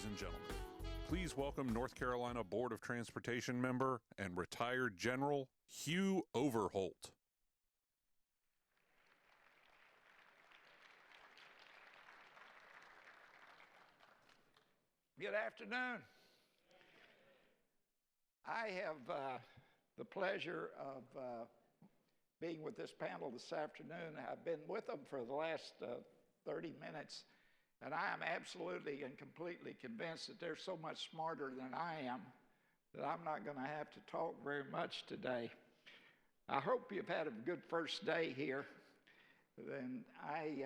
ladies and gentlemen, please welcome North Carolina Board of Transportation member and retired General Hugh Overholt. Good afternoon. I have the pleasure of being with this panel this afternoon. I've been with them for the last 30 minutes, and I am absolutely and completely convinced that they're so much smarter than I am that I'm not going to have to talk very much today. I hope you've had a good first day here. Then I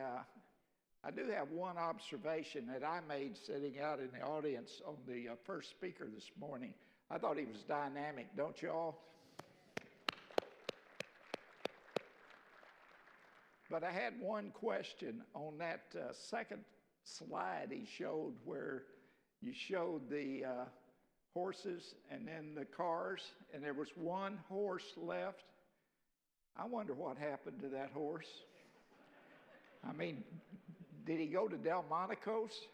do have one observation that I made sitting out in the audience on the first speaker this morning. I thought he was dynamic, don't you all? But I had one question on that second slide he showed, where you showed the horses and then the cars, and there was one horse left. I wonder what happened to that horse. I mean, did he go to Delmonico's?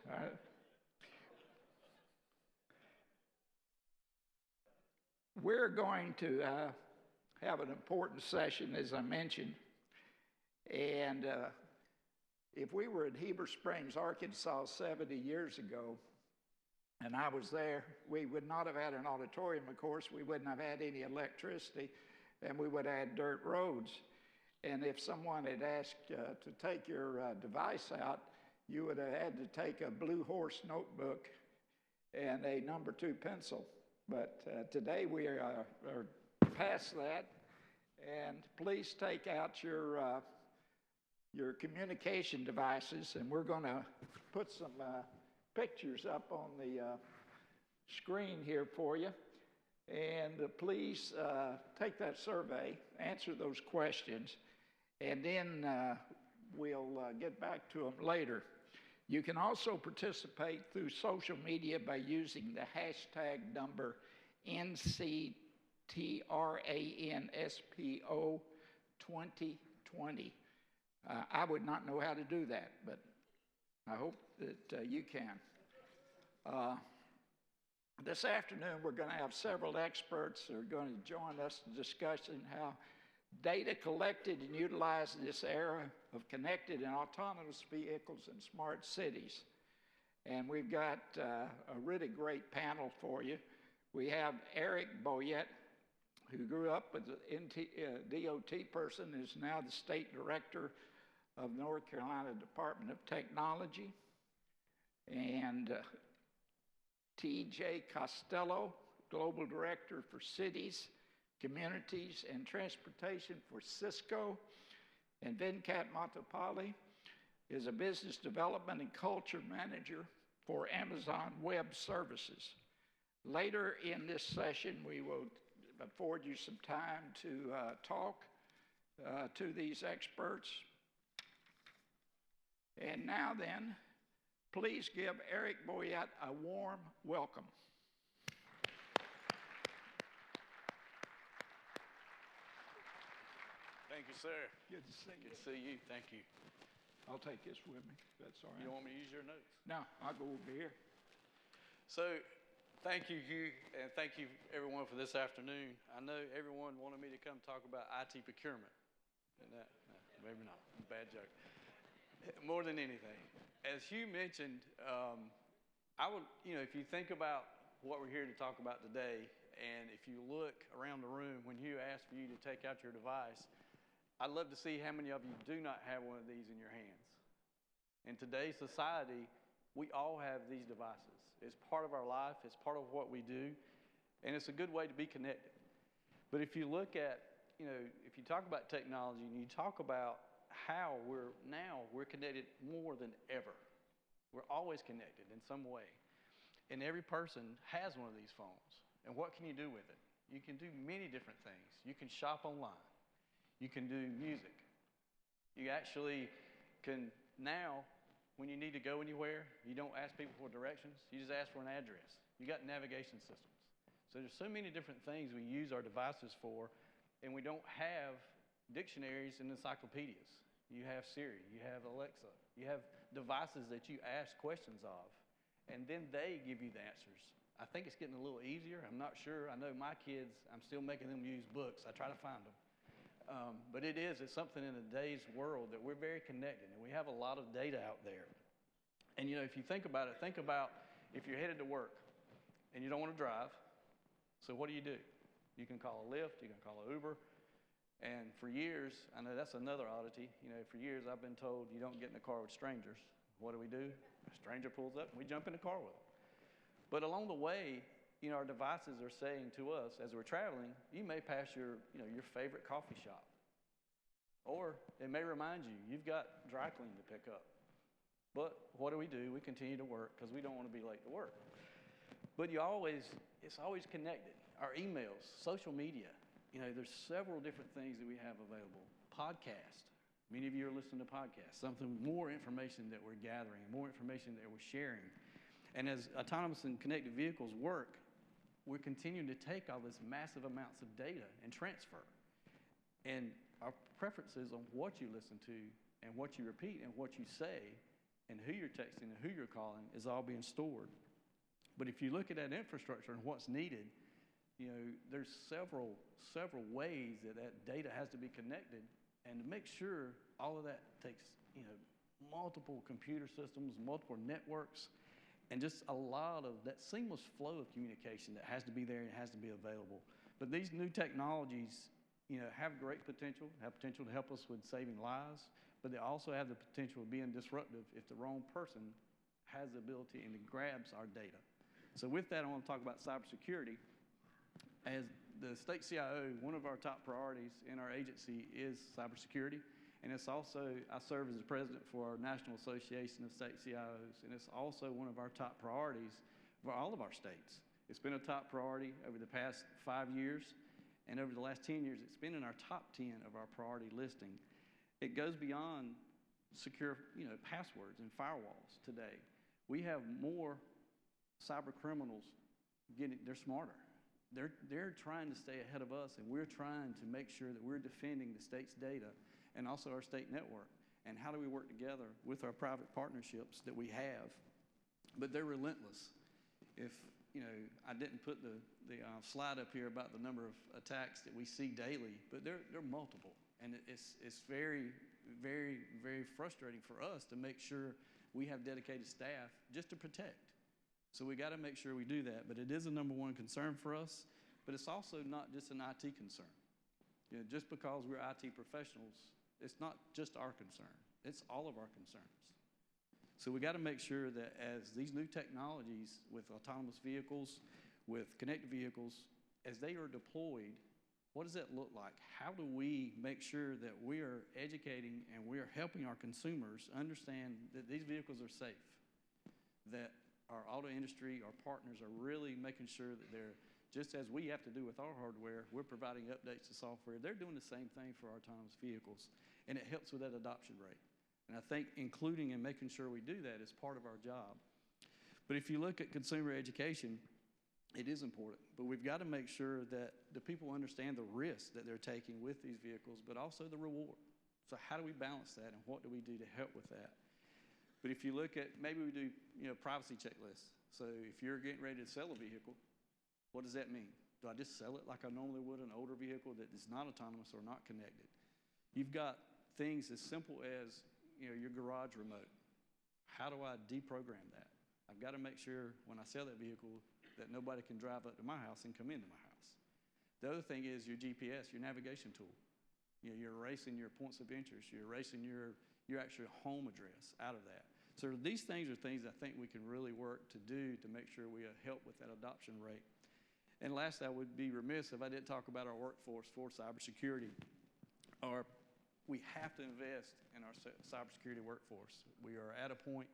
We're going to have an important session, as I mentioned. And if we were in Heber Springs, Arkansas 70 years ago, and I was there, we would not have had an auditorium, of course. We wouldn't have had any electricity, and we would have had dirt roads. And if someone had asked to take your device out, you would have had to take a Blue Horse notebook and a number 2 pencil. But today we are past that, and please take out your communication devices, and we're going to put some pictures up on the screen here for you. And please take that survey, answer those questions, and then we'll get back to them later. You can also participate through social media by using the hashtag number NCTRANSPO 2020. I would not know how to do that, but I hope that you can. This afternoon, we're going to have several experts who are going to join us in discussing how data collected and utilized in this era of connected and autonomous vehicles in smart cities. And we've got a really great panel for you. We have Eric Boyette, who grew up as an NCDOT person, is now the State Director of North Carolina Department of Technology. And T.J. Costello, Global Director for Cities, Communities, and Transportation for Cisco. And Venkat Matapalli is a Business Development and Culture Manager for Amazon Web Services. Later in this session, we will afford you some time to talk to these experts. And now then, please give Eric Boyette a warm welcome. Thank you, sir. Good to see you. Good to see you. Thank you. I'll take this with me. That's all right. You don't want me to use your notes? No, I'll go over here. So, thank you, Hugh, and thank you, everyone, for this afternoon. I know everyone wanted me to come talk about IT procurement. And that, no, maybe not. Bad joke. More than anything, as Hugh mentioned, I would, if you think about what we're here to talk about today, and if you look around the room when Hugh asked for you to take out your device, I'd love to see how many of you do not have one of these in your hands. In today's society, we all have these devices. It's part of our life, it's part of what we do, and it's a good way to be connected. But if you look at, if you talk about technology and you talk about how we're connected more than ever. We're always connected in some way. And every person has one of these phones. And what can you do with it? You can do many different things. You can shop online. You can do music. You actually can now, when you need to go anywhere, you don't ask people for directions. You just ask for an address. You got navigation systems. So there's so many different things we use our devices for, and we don't have dictionaries and encyclopedias. You have Siri, you have Alexa, you have devices that you ask questions of, and then they give you the answers. I think it's getting a little easier. I'm not sure. I know my kids, I'm still making them use books. I try to find them. But it's something in today's world that we're very connected, and we have a lot of data out there. And if you think about it, think about if you're headed to work and you don't want to drive, so what do? You can call a Lyft, you can call an Uber. And for years, I know that's another oddity. For years I've been told you don't get in the car with strangers. What do? A stranger pulls up and we jump in the car with them. But along the way, our devices are saying to us as we're traveling, you may pass your favorite coffee shop. Or it may remind you, you've got dry cleaning to pick up. But what do? We continue to work because we don't want to be late to work. But it's always connected. Our emails, social media, there's several different things that we have available. Podcast. Many of you are listening to podcasts. More information that we're gathering, more information that we're sharing. And as autonomous and connected vehicles work, we're continuing to take all this massive amounts of data and transfer. And our preferences on what you listen to and what you repeat and what you say and who you're texting and who you're calling is all being stored. But if you look at that infrastructure and what's needed, there's several ways that data has to be connected, and to make sure all of that takes, multiple computer systems, multiple networks, and just a lot of that seamless flow of communication that has to be there and has to be available. But these new technologies, have great potential, have potential to help us with saving lives, but they also have the potential of being disruptive if the wrong person has the ability and grabs our data. So with that, I want to talk about cybersecurity. As the state CIO, one of our top priorities in our agency is cybersecurity. And it's also, I serve as the president for our National Association of State CIOs, and it's also one of our top priorities for all of our states. It's been a top priority over the past 5 years, and over the last 10 years, it's been in our top 10 of our priority listing. It goes beyond secure, passwords and firewalls today. We have more cyber criminals they're smarter. They're trying to stay ahead of us, and we're trying to make sure that we're defending the state's data and also our state network. And how do we work together with our private partnerships that we have? But they're relentless. If, I didn't put the slide up here about the number of attacks that we see daily, but they're multiple. And it's very, very, very frustrating for us to make sure we have dedicated staff just to protect. So we got to make sure we do that. But it is a number one concern for us, but it's also not just an IT concern. Just because we're IT professionals, it's not just our concern. It's all of our concerns. So we got to make sure that as these new technologies with autonomous vehicles, with connected vehicles, as they are deployed, what does that look like? How do we make sure that we are educating and we are helping our consumers understand that these vehicles are safe, that our auto industry, our partners are really making sure that they're, just as we have to do with our hardware, we're providing updates to software. They're doing the same thing for our autonomous vehicles, and it helps with that adoption rate. And I think including and making sure we do that is part of our job. But if you look at consumer education, it is important, but we've got to make sure that the people understand the risks that they're taking with these vehicles, but also the reward. So how do we balance that, and what do we do to help with that? But if you look at, maybe we do, privacy checklists. So if you're getting ready to sell a vehicle, what does that mean? Do I just sell it like I normally would an older vehicle that is not autonomous or not connected? You've got things as simple as, your garage remote. How do I deprogram that? I've got to make sure when I sell that vehicle that nobody can drive up to my house and come into my house. The other thing is your GPS, your navigation tool. You're erasing your points of interest. You're erasing your actual home address out of that. So these things are things I think we can really work to do to make sure we help with that adoption rate. And last, I would be remiss if I didn't talk about our workforce for cybersecurity. We have to invest in our cybersecurity workforce. We are at a point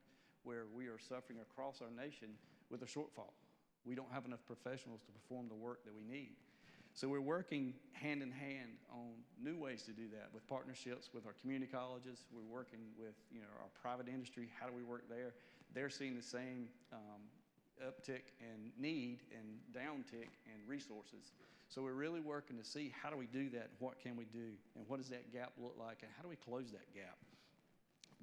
where we are suffering across our nation with a shortfall. We don't have enough professionals to perform the work that we need. So we're working hand in hand on new ways to do that with partnerships with our community colleges. We're working with our private industry. How do we work there? They're seeing the same uptick in need and downtick in resources. So we're really working to see how do we do that, and what can we do, and what does that gap look like, and how do we close that gap?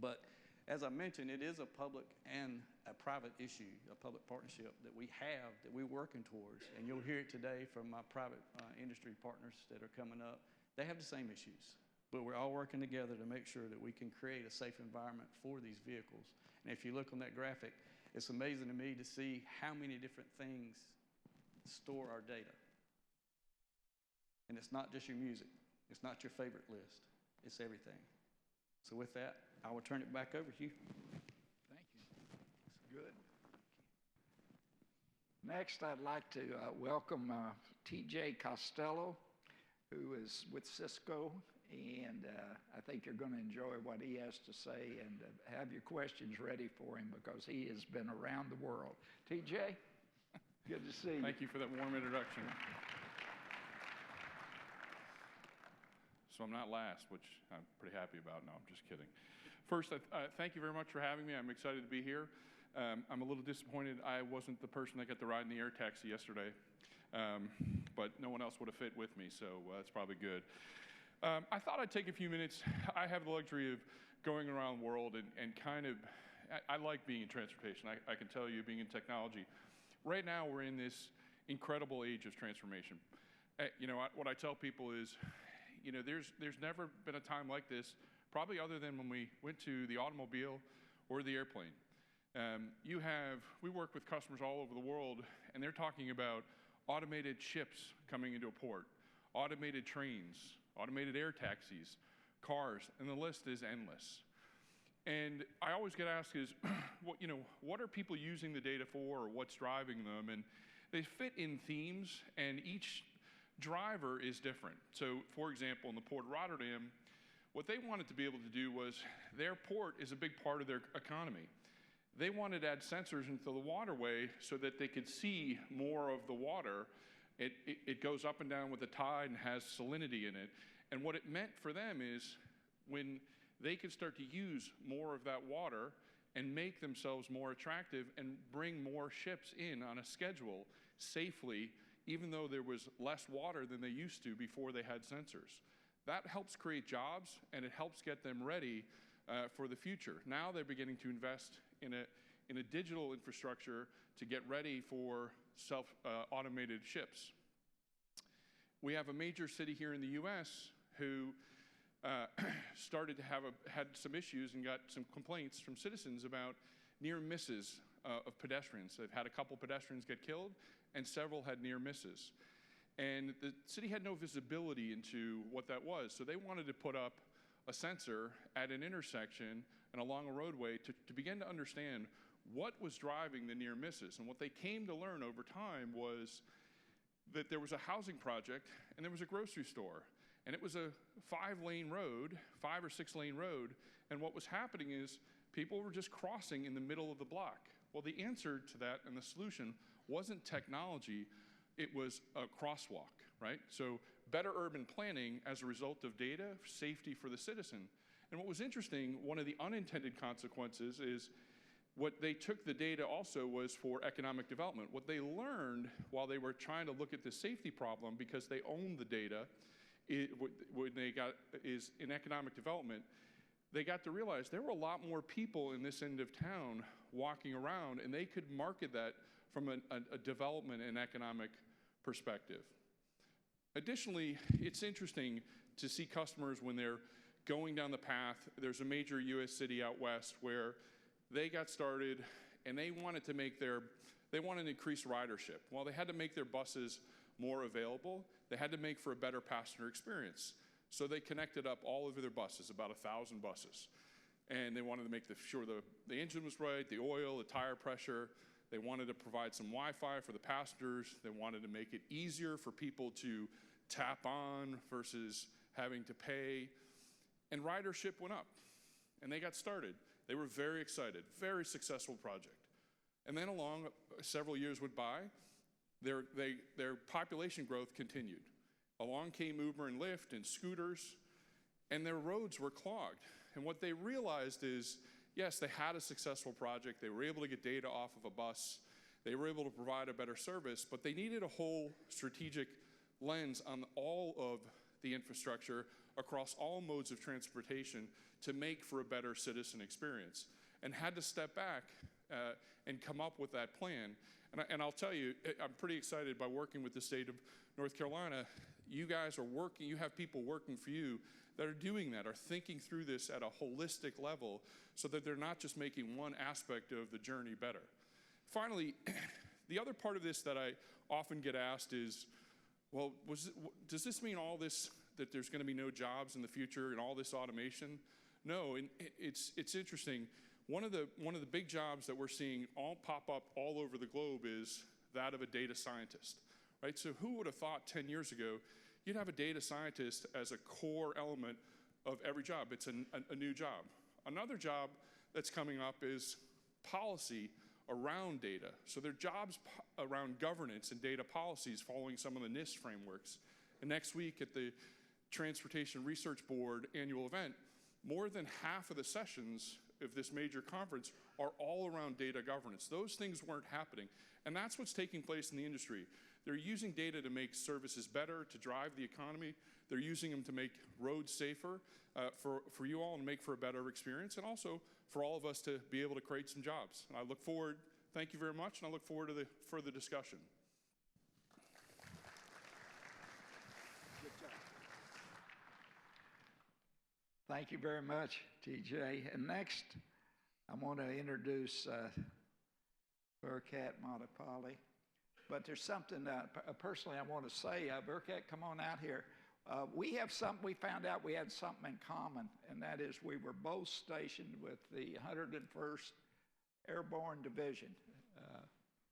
But As I mentioned, it is a public and a private issue, a public partnership that we have, that we're working towards. And you'll hear it today from my private industry partners that are coming up. They have the same issues, but we're all working together to make sure that we can create a safe environment for these vehicles. And if you look on that graphic, it's amazing to me to see how many different things store our data. And it's not just your music. It's not your favorite list. It's everything. So with that, I will turn it back over to you. Thank you. Good. Next, I'd like to welcome TJ Costello, who is with Cisco, and I think you're going to enjoy what he has to say, and have your questions ready for him because he has been around the world. TJ, good to see you. Thank you for that warm introduction. So I'm not last, which I'm pretty happy about. No, I'm just kidding. First, thank you very much for having me. I'm excited to be here. I'm a little disappointed I wasn't the person that got to ride in the air taxi yesterday, but no one else would have fit with me, so that's probably good. I thought I'd take a few minutes. I have the luxury of going around the world and kind of, I like being in transportation. I can tell you, being in technology. Right now, we're in this incredible age of transformation. What I tell people is, there's never been a time like this, probably other than when we went to the automobile or the airplane. We work with customers all over the world, and they're talking about automated ships coming into a port, automated trains, automated air taxis, cars, and the list is endless. And I always get asked is, what are people using the data for, or what's driving them? And they fit in themes, and each driver is different. So, for example, in the Port of Rotterdam, what they wanted to be able to do was, their port is a big part of their economy. They wanted to add sensors into the waterway so that they could see more of the water. It goes up and down with the tide and has salinity in it. And what it meant for them is when they could start to use more of that water and make themselves more attractive and bring more ships in on a schedule safely, even though there was less water than they used to before they had sensors. That helps create jobs, and it helps get them ready for the future. Now they're beginning to invest in a digital infrastructure to get ready for automated ships. We have a major city here in the U.S. who started to had some issues and got some complaints from citizens about near misses of pedestrians. They've had a couple pedestrians get killed, and several had near misses. And the city had no visibility into what that was, so they wanted to put up a sensor at an intersection and along a roadway to begin to understand what was driving the near misses. And what they came to learn over time was that there was a housing project and there was a grocery store. And it was a 5 or 6 lane road. And what was happening is people were just crossing in the middle of the block. Well, the answer to that and the solution wasn't technology, it was a crosswalk, right? So better urban planning as a result of data, safety for the citizen. And what was interesting, one of the unintended consequences is what they took the data also was for economic development. What they learned while they were trying to look at the safety problem, because they owned the data, when they got is in economic development, they got to realize there were a lot more people in this end of town walking around, and they could market that from a development and economic perspective. Additionally, it's interesting to see customers when they're going down the path. There's a major U.S. city out west where they got started and they wanted to increase ridership. Well, they had to make their buses more available. They had to make for a better passenger experience. So they connected up all of their buses, about 1,000 buses. And they wanted to make sure the engine was right, the oil, the tire pressure. They wanted to provide some Wi-Fi for the passengers. They wanted to make it easier for people to tap on versus having to pay. And ridership went up, and they got started. They were very excited, very successful project. And then along several years went by, their population growth continued. Along came Uber and Lyft and scooters, and their roads were clogged. And what they realized is, yes, they had a successful project. They were able to get data off of a bus. They were able to provide a better service, but they needed a whole strategic lens on all of the infrastructure across all modes of transportation to make for a better citizen experience, and had to step back and come up with that plan. And I'll tell you, I'm pretty excited by working with the state of North Carolina. You guys are working, you have people working for you that are doing that, are thinking through this at a holistic level so that they're not just making one aspect of the journey better. Finally, the other part of this that I often get asked is, well, does this mean all this, that there's going to be no jobs in the future and all this automation? No, and it's interesting. One of the big jobs that we're seeing all pop up all over the globe is that of a data scientist, right? So who would have thought 10 years ago you'd have a data scientist as a core element of every job? It's a new job. Another job that's coming up is policy around data. So there are jobs around governance and data policies following some of the NIST frameworks. And next week at the Transportation Research Board annual event, more than half of the sessions of this major conference are all around data governance. Those things weren't happening. And that's what's taking place in the industry. They're using data to make services better, to drive the economy. They're using them to make roads safer for you all and make for a better experience, and also for all of us to be able to create some jobs. And I look forward, thank you very much, and I look forward to the further discussion. Good job. Thank you very much, TJ. And next, I want to introduce Burke Moderator. But there's something personally I want to say. Burke, come on out here. We have something, we found out we had something in common, and that is we were both stationed with the 101st Airborne Division.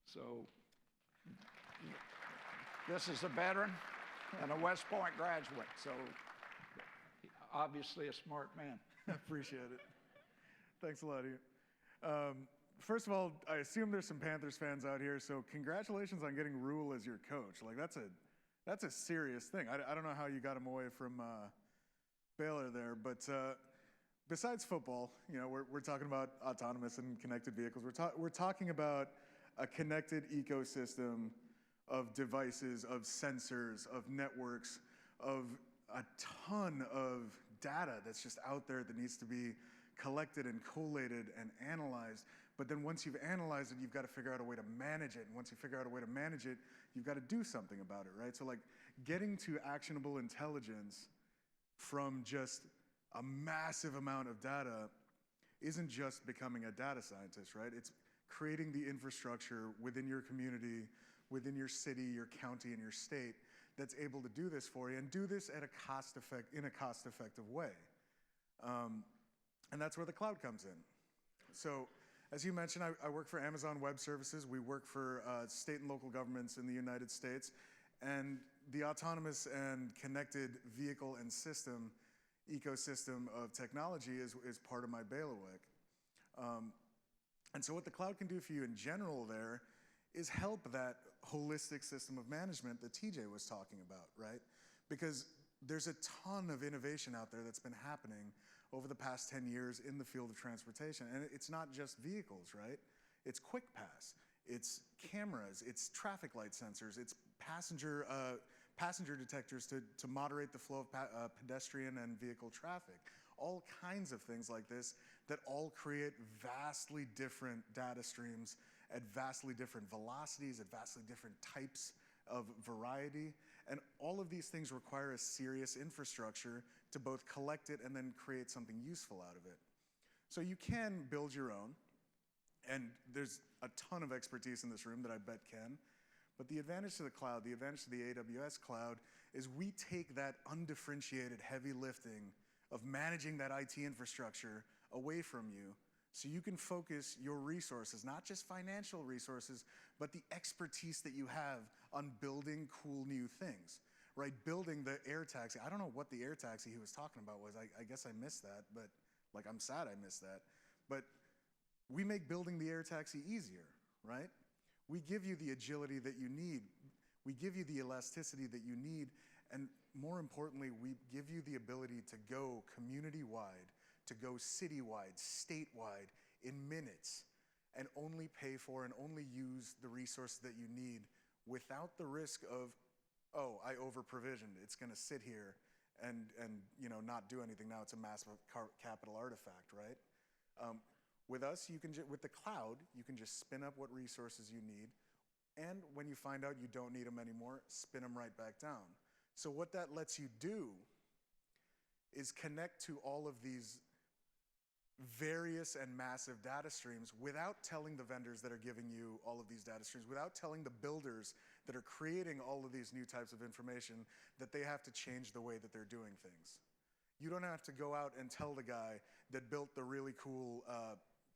So this is a veteran and a West Point graduate, so obviously a smart man. Appreciate it. Thanks a lot, Hugh. First of all, I assume there's some Panthers fans out here, so congratulations on getting Rule as your coach. Like, that's a serious thing. I don't know how you got him away from Baylor there, but besides football, you know, we're talking about autonomous and connected vehicles. We're talking about a connected ecosystem of devices, of sensors, of networks, of a ton of data that's just out there that needs to be collected and collated and analyzed. But then once you've analyzed it, you've got to figure out a way to manage it. And once you figure out a way to manage it, you've got to do something about it, right? So like getting to actionable intelligence from just a massive amount of data isn't just becoming a data scientist, right? It's creating the infrastructure within your community, within your city, your county, and your state that's able to do this for you and do this at in a cost-effective way. And that's where the cloud comes in. So as you mentioned, I work for Amazon Web Services. We work for state and local governments in the United States. And the autonomous and connected vehicle and system ecosystem of technology is part of my bailiwick. And so what the cloud can do for you in general there is help that holistic system of management that TJ was talking about, right? Because there's a ton of innovation out there that's been happening over the past 10 years in the field of transportation. And it's not just vehicles, right? It's quick pass, it's cameras, it's traffic light sensors, it's passenger detectors to moderate the flow of pedestrian and vehicle traffic. All kinds of things like this that all create vastly different data streams at vastly different velocities, at vastly different types of variety. And all of these things require a serious infrastructure to both collect it and then create something useful out of it. So you can build your own, and there's a ton of expertise in this room that I bet can. But the advantage to the cloud, the advantage to the AWS cloud, is we take that undifferentiated heavy lifting of managing that IT infrastructure away from you so you can focus your resources, not just financial resources, but the expertise that you have on building cool new things, right? Building the air taxi. I don't know what the air taxi he was talking about was. I guess I missed that, but like I'm sad I missed that. But we make building the air taxi easier, right? We give you the agility that you need. We give you the elasticity that you need. And more importantly, we give you the ability to go community-wide, to go citywide, statewide in minutes, and only pay for and only use the resources that you need without the risk of, oh, I over-provisioned. It's going to sit here and not do anything. Now it's a massive capital artifact, right? With us, with the cloud, you can just spin up what resources you need, and when you find out you don't need them anymore, spin them right back down. So what that lets you do is connect to all of these various and massive data streams without telling the vendors that are giving you all of these data streams, without telling the builders that are creating all of these new types of information that they have to change the way that they're doing things. You don't have to go out and tell the guy that built the really cool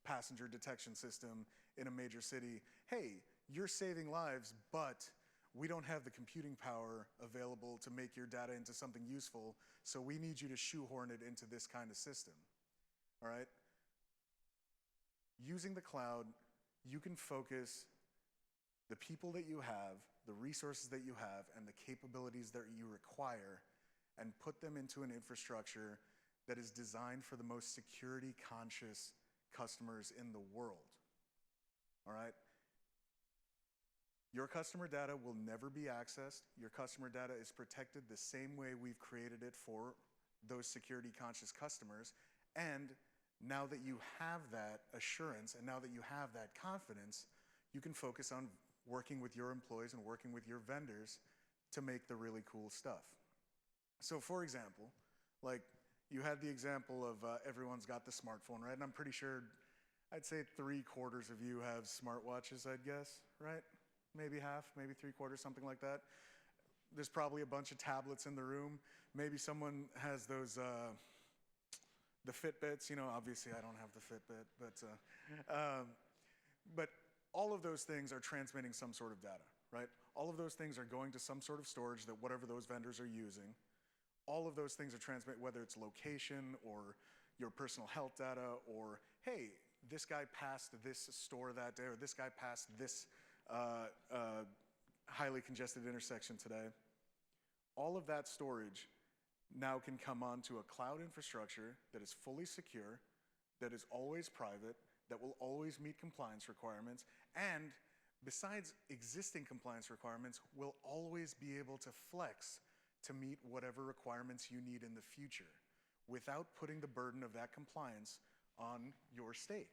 passenger detection system in a major city, hey, you're saving lives, but we don't have the computing power available to make your data into something useful, so we need you to shoehorn it into this kind of system. All right? Using the cloud, you can focus the people that you have, the resources that you have, and the capabilities that you require, and put them into an infrastructure that is designed for the most security-conscious customers in the world. All right? Your customer data will never be accessed. Your customer data is protected the same way we've created it for those security-conscious customers. And now that you have that assurance and now that you have that confidence, you can focus on working with your employees and working with your vendors to make the really cool stuff. So for example, like you had the example of everyone's got the smartphone, right? And I'm pretty sure, I'd say 3/4 of you have smartwatches, I'd guess, right? Maybe half, maybe 3/4, something like that. There's probably a bunch of tablets in the room. Maybe someone has those, the Fitbits. Obviously I don't have the Fitbit, but all of those things are transmitting some sort of data, right? All of those things are going to some sort of storage that whatever those vendors are using. All of those things are transmitted, whether it's location or your personal health data, or hey, this guy passed this store that day, or this guy passed this highly congested intersection today. All of that storage now can come onto a cloud infrastructure that is fully secure, that is always private, that will always meet compliance requirements, and besides existing compliance requirements, will always be able to flex to meet whatever requirements you need in the future without putting the burden of that compliance on your state,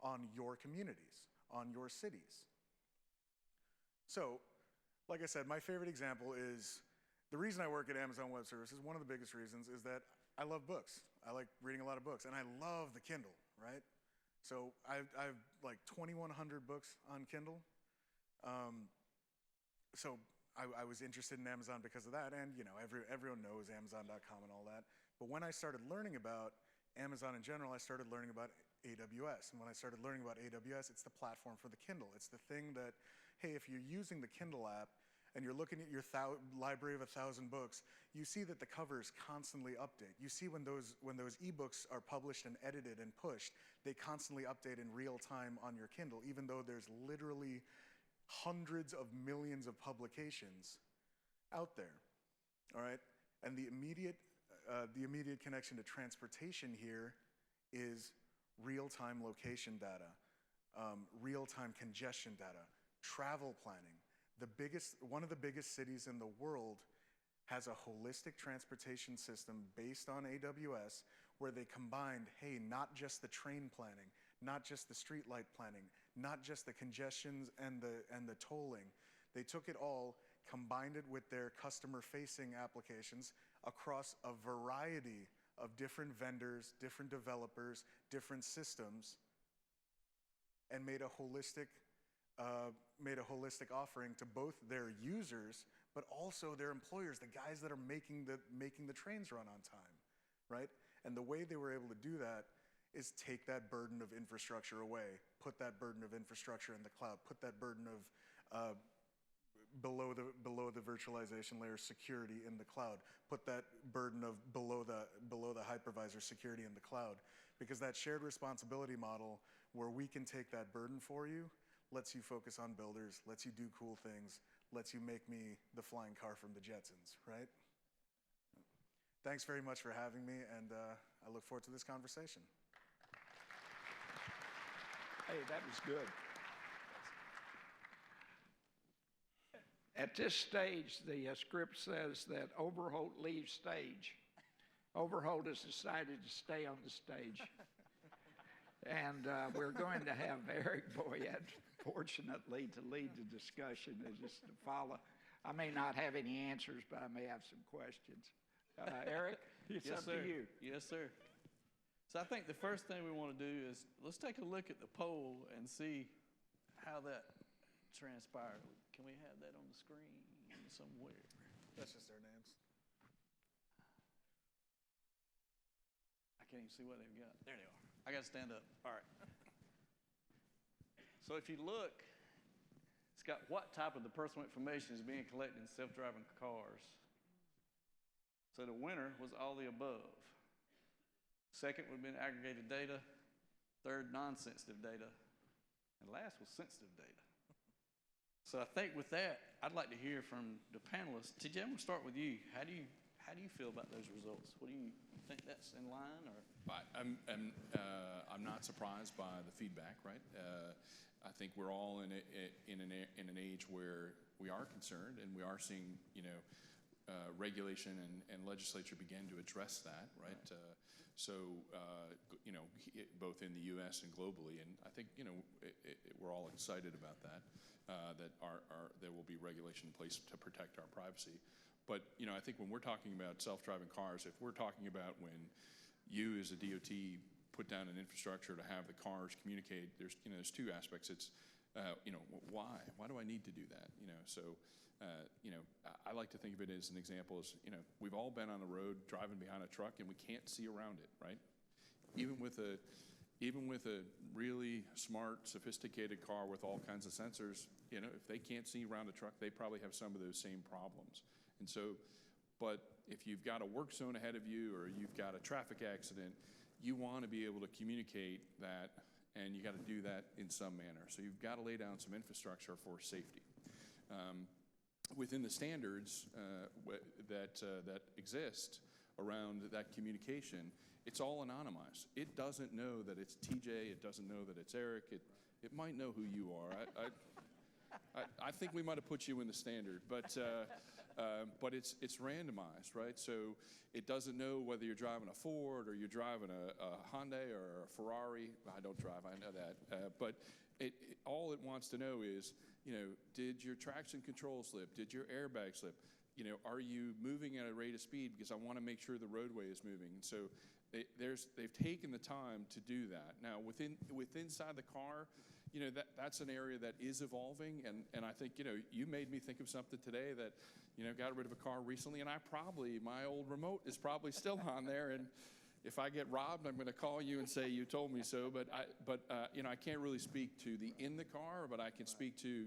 on your communities, on your cities. So, like I said, my favorite example is the reason I work at Amazon Web Services, one of the biggest reasons, is that I love books. I like reading a lot of books, and I love the Kindle, right? So I've like 2,100 books on Kindle. So I was interested in Amazon because of that, and everyone knows Amazon.com and all that. But when I started learning about Amazon in general, I started learning about AWS. And when I started learning about AWS, it's the platform for the Kindle. It's the thing that, hey, if you're using the Kindle app and you're looking at your library of 1,000 books, you see that the covers constantly update. You see when those ebooks are published and edited and pushed, they constantly update in real time on your Kindle, even though there's literally hundreds of millions of publications out there, all right? And the immediate connection to transportation here is real-time location data, real-time congestion data, travel planning. One of the biggest cities in the world has a holistic transportation system based on AWS where they combined, hey, not just the train planning, not just the street light planning, not just the congestions and the tolling. They took it all, combined it with their customer-facing applications across a variety of different vendors, different developers, different systems, and made a holistic offering to both their users, but also their employers, the guys that are making the trains run on time, right? And the way they were able to do that is take that burden of infrastructure away, put that burden of infrastructure in the cloud, put that burden of below the virtualization layer security in the cloud, put that burden of below the hypervisor security in the cloud, because that shared responsibility model where we can take that burden for you lets you focus on builders, lets you do cool things, lets you make me the flying car from the Jetsons, right? Thanks very much for having me, and I look forward to this conversation. Hey, that was good. At this stage, the script says that Overholt leaves stage. Overholt has decided to stay on the stage. And we're going to have Eric Boyette, fortunately, to lead the discussion and just to follow. I may not have any answers, but I may have some questions. Eric, it's Yes, up sir. to you. Yes, sir. So I think the first thing we want to do is let's take a look at the poll and see how that transpired. Can we have that on the screen somewhere? That's just their names. I can't even see what they've got. There they are. I got to stand up. All right. So if you look, it's got what type of the personal information is being collected in self-driving cars. So the winner was all the above. Second would have been aggregated data. Third, non-sensitive data. And last was sensitive data. So I think with that, I'd like to hear from the panelists. TJ, I'm going to start with you. How do you feel about those results? What do you think that's in line, or? I'm not surprised by the feedback, right? I think we're all in an age where we are concerned, and we are seeing, regulation and legislature begin to address that, right? Both in the U.S. and globally, and I think we're all excited about that. That there will be regulation in place to protect our privacy. But I think when we're talking about self-driving cars, if we're talking about when you as a DOT put down an infrastructure to have the cars communicate, there's two aspects. It's why do I need to do that? I like to think of it as an example as we've all been on the road driving behind a truck and we can't see around it, right? Even with a really smart, sophisticated car with all kinds of sensors, if they can't see around a truck, they probably have some of those same problems. And so, but if you've got a work zone ahead of you or you've got a traffic accident, you want to be able to communicate that, and you got to do that in some manner. So you've got to lay down some infrastructure for safety. Within the standards that exist around that communication, it's all anonymized. It doesn't know that it's TJ. It doesn't know that it's Eric. It might know who you are. I think we might have put you in the standard, but it's randomized, right? So it doesn't know whether you're driving a Ford or you're driving a Hyundai or a Ferrari. I don't drive, I know that. But all it wants to know is, did your traction control slip? Did your airbag slip? Are you moving at a rate of speed? Because I want to make sure the roadway is moving. And so they've taken the time to do that. Now, inside the car, that's an area that is evolving, and I think you made me think of something today that got rid of a car recently, and my old remote is probably still on there, and if I get robbed, I'm going to call you and say you told me so. But I can't really speak to the in the car, but I can speak to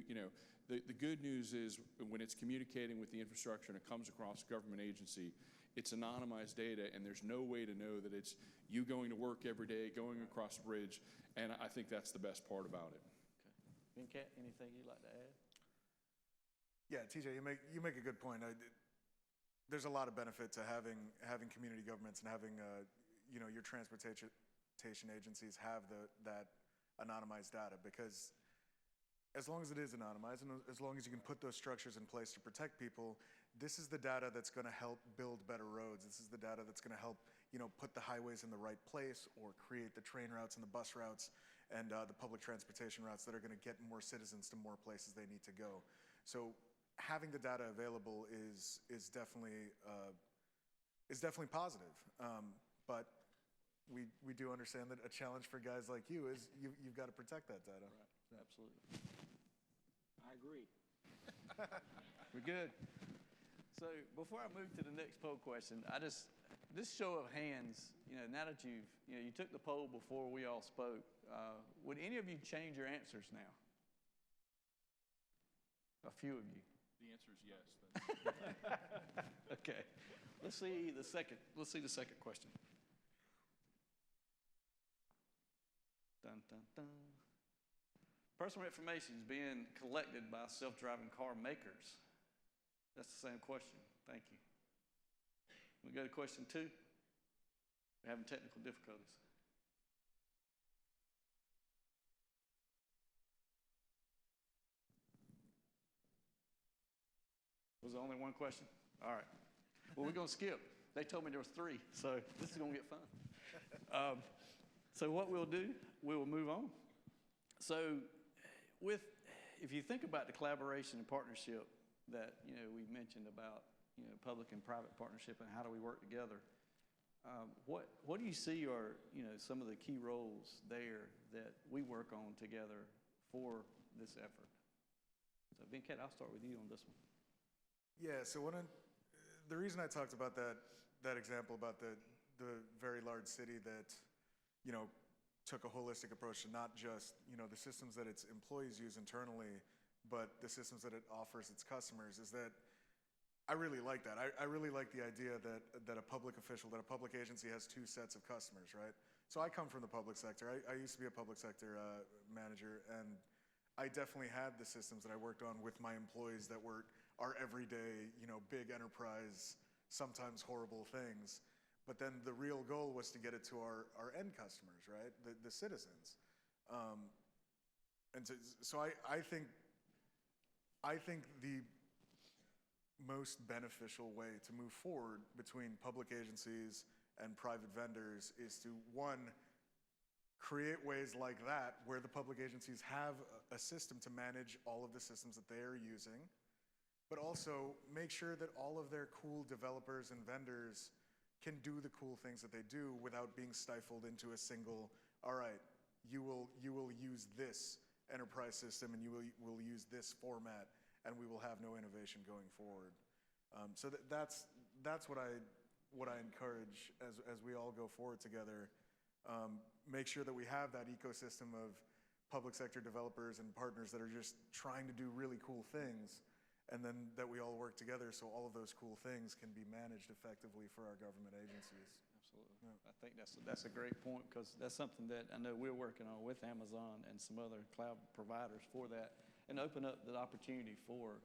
the good news is when it's communicating with the infrastructure and it comes across a government agency, it's anonymized data, and there's no way to know that it's you going to work every day, going across the bridge, and I think that's the best part about it. Okay. Kat, anything you'd like to add? Yeah, TJ, you make a good point. There's a lot of benefit to having community governments and having your transportation agencies have that anonymized data, because as long as it is anonymized and as long as you can put those structures in place to protect people, this is the data that's going to help build better roads. This is the data that's going to help put the highways in the right place or create the train routes and the bus routes and the public transportation routes that are going to get more citizens to more places they need to go. So having the data available is definitely positive. But we do understand that a challenge for guys like you is you've got to protect that data. Right. Absolutely. I agree. We're good. So before I move to the next poll question, this show of hands, now that you took the poll before we all spoke, would any of you change your answers now? A few of you. The answer is yes. Okay. Let's see the second question. Dun, dun, dun. Personal information is being collected by self-driving car makers. That's the same question. Thank you. We go to question 2. We're having technical difficulties. there only one question? All right. Well, we're going to skip. They told me there was 3, so this is going to get fun. So what we'll do, we will move on. So if you think about the collaboration and partnership that, we mentioned about, public and private partnership and how do we work together, what do you see are, some of the key roles there that we work on together for this effort? So Venkat, I'll start with you on this one. Yeah, so the reason I talked about that example about the very large city that, took a holistic approach to not just, the systems that its employees use internally, but the systems that it offers its customers, is that I really like that. I really like the idea that a public official, that a public agency has 2 sets of customers, right? So I come from the public sector. I used to be a public sector manager, and I definitely had the systems that I worked on with my employees that were our everyday, big enterprise, sometimes horrible things. But then the real goal was to get it to our end customers, right? The citizens. And so I think the most beneficial way to move forward between public agencies and private vendors is to, 1, create ways like that where the public agencies have a system to manage all of the systems that they are using, but also make sure that all of their cool developers and vendors can do the cool things that they do without being stifled into a single, all right, you will use this enterprise system and you will use this format, and we will have no innovation going forward. So that's what I encourage as we all go forward together. Make sure that we have that ecosystem of public sector developers and partners that are just trying to do really cool things, and then that we all work together so all of those cool things can be managed effectively for our government agencies. Absolutely. Yeah. I think that's a great point, because that's something that I know we're working on with Amazon and some other cloud providers for that, and open up the opportunity for,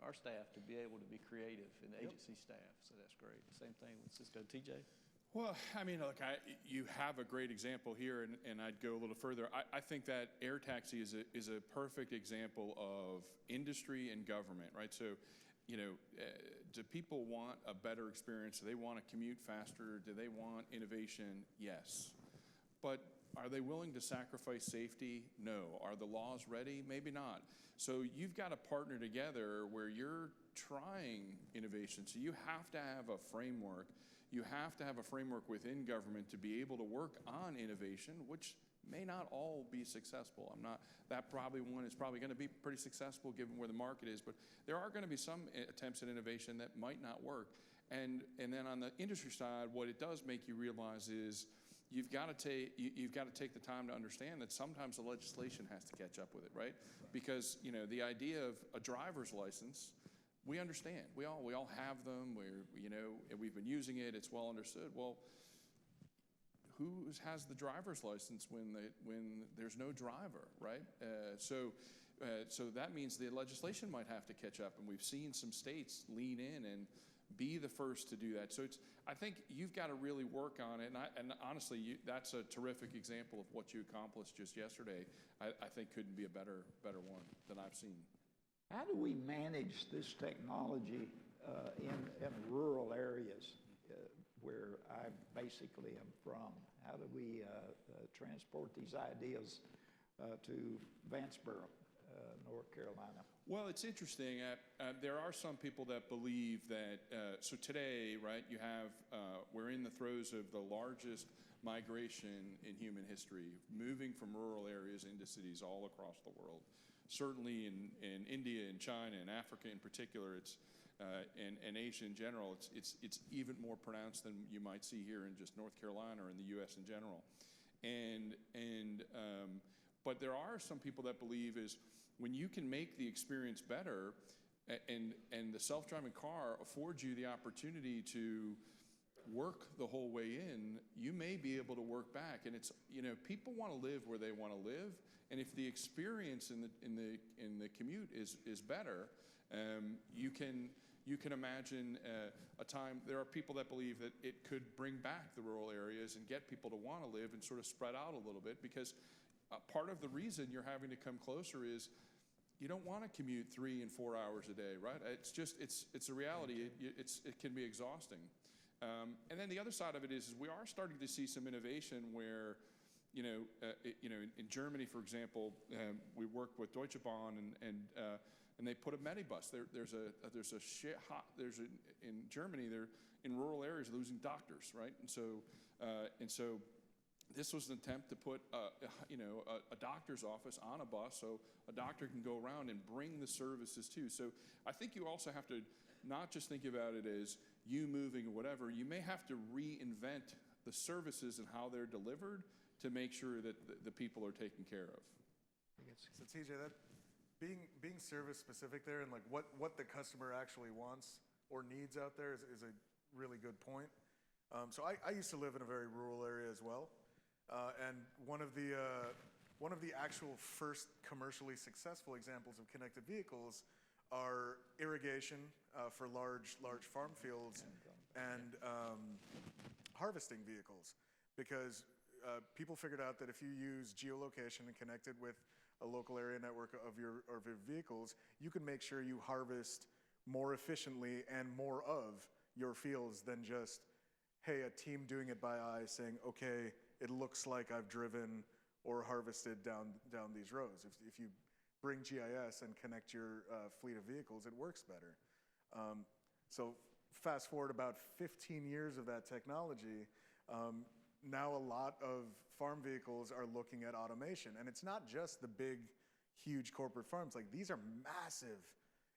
our staff to be able to be creative, and the agency staff. So that's great. Same thing with Cisco. TJ? Well, I mean, look, you have a great example here, and I'd go a little further. I think that air taxi is a perfect example of industry and government, right? So, do people want a better experience? Do they want to commute faster? Do they want innovation? Yes. But are they willing to sacrifice safety? No. Are the laws ready? Maybe not. So you've got to partner together where you're trying innovation. So you have to have a framework. You have to have a framework within government to be able to work on innovation, which may not all be successful. That one is probably going to be pretty successful given where the market is, but there are going to be some attempts at innovation that might not work. And then on the industry side, what it does make you realize is you've got to take the time to understand that sometimes the legislation has to catch up with it, right? Because, the idea of a driver's license, we understand. We all have them. We've been using it. It's well understood. Well, who has the driver's license when there's no driver, right? So that means the legislation might have to catch up, and we've seen some states lean in and be the first to do that. So I think you've got to really work on it, and honestly, that's a terrific example of what you accomplished just yesterday. I think couldn't be a better one than I've seen. How do we manage this technology in rural areas where I basically am from? How do we transport these ideas to Vanceboro, North Carolina? Well, it's interesting. There are some people that believe that, so today, right, we're in the throes of the largest migration in human history, moving from rural areas into cities all across the world. Certainly in India and China and Africa in particular, and Asia in general, it's even more pronounced than you might see here in just North Carolina or in the U.S. in general. But there are some people that believe is when you can make the experience better, and the self-driving car affords you the opportunity to work the whole way in, you may be able to work back. And it's, people want to live where they want to live, and if the experience in the commute is better, you can imagine a time. There are people that believe that it could bring back the rural areas and get people to want to live and sort of spread out a little bit, because part of the reason you're having to come closer is you don't want to commute 3 and 4 hours a day, right? It's just, it's a reality. It can be exhausting. And then the other side of it is we are starting to see some innovation where, in Germany, for example, we work with Deutsche Bahn and they put a Medibus. In Germany, they're in rural areas losing doctors, right? And so this was an attempt to put a doctor's office on a bus so a doctor can go around and bring the services too. So I think you also have to not just think about it as you moving or whatever. You may have to reinvent the services and how they're delivered to make sure that the people are taken care of. So TJ, that being service specific there and like what the customer actually wants or needs out there is a really good point. So I used to live in a very rural area as well, and one of the actual first commercially successful examples of connected vehicles are irrigation for large farm fields and harvesting vehicles, because people figured out that if you use geolocation and connect it with a local area network of your vehicles, you can make sure you harvest more efficiently and more of your fields than just, hey, a team doing it by eye saying, okay, it looks like I've driven or harvested down these rows. If you bring GIS and connect your fleet of vehicles, it works better. So fast forward about 15 years of that technology, now a lot of farm vehicles are looking at automation. And it's not just the big, huge corporate farms. Like, these are massive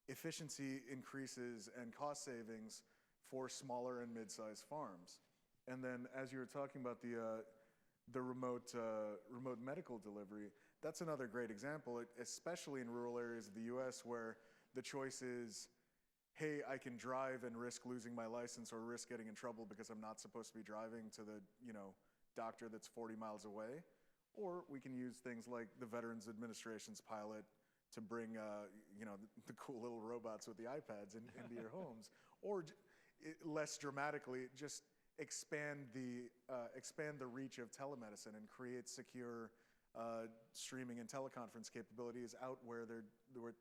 efficiency increases and cost savings for smaller and mid-sized farms. And then as you were talking about the remote medical delivery, that's another great example, especially in rural areas of the US where the choice is, hey, I can drive and risk losing my license or risk getting in trouble because I'm not supposed to be driving to the doctor that's 40 miles away. Or we can use things like the Veterans Administration's pilot to bring the cool little robots with the iPads into your homes. Or less dramatically, just expand the reach of telemedicine and create secure streaming and teleconference capabilities out where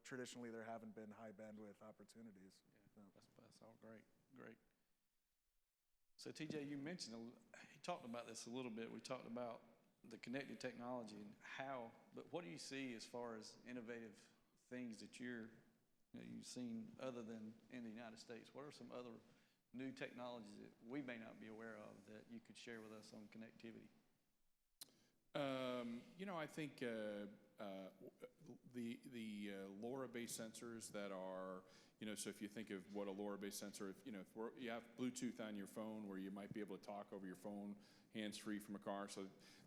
traditionally there haven't been high bandwidth opportunities. Yeah, so. That's all great. So TJ, you mentioned, you talked about this a little bit. We talked about the connected technology and how, but what do you see as far as innovative things that you've seen other than in the United States? What are some other new technologies that we may not be aware of that you could share with us on connectivity? I think the LoRa-based sensors that are, so if you think of what a LoRa-based sensor, if you have Bluetooth on your phone where you might be able to talk over your phone hands-free from a car, so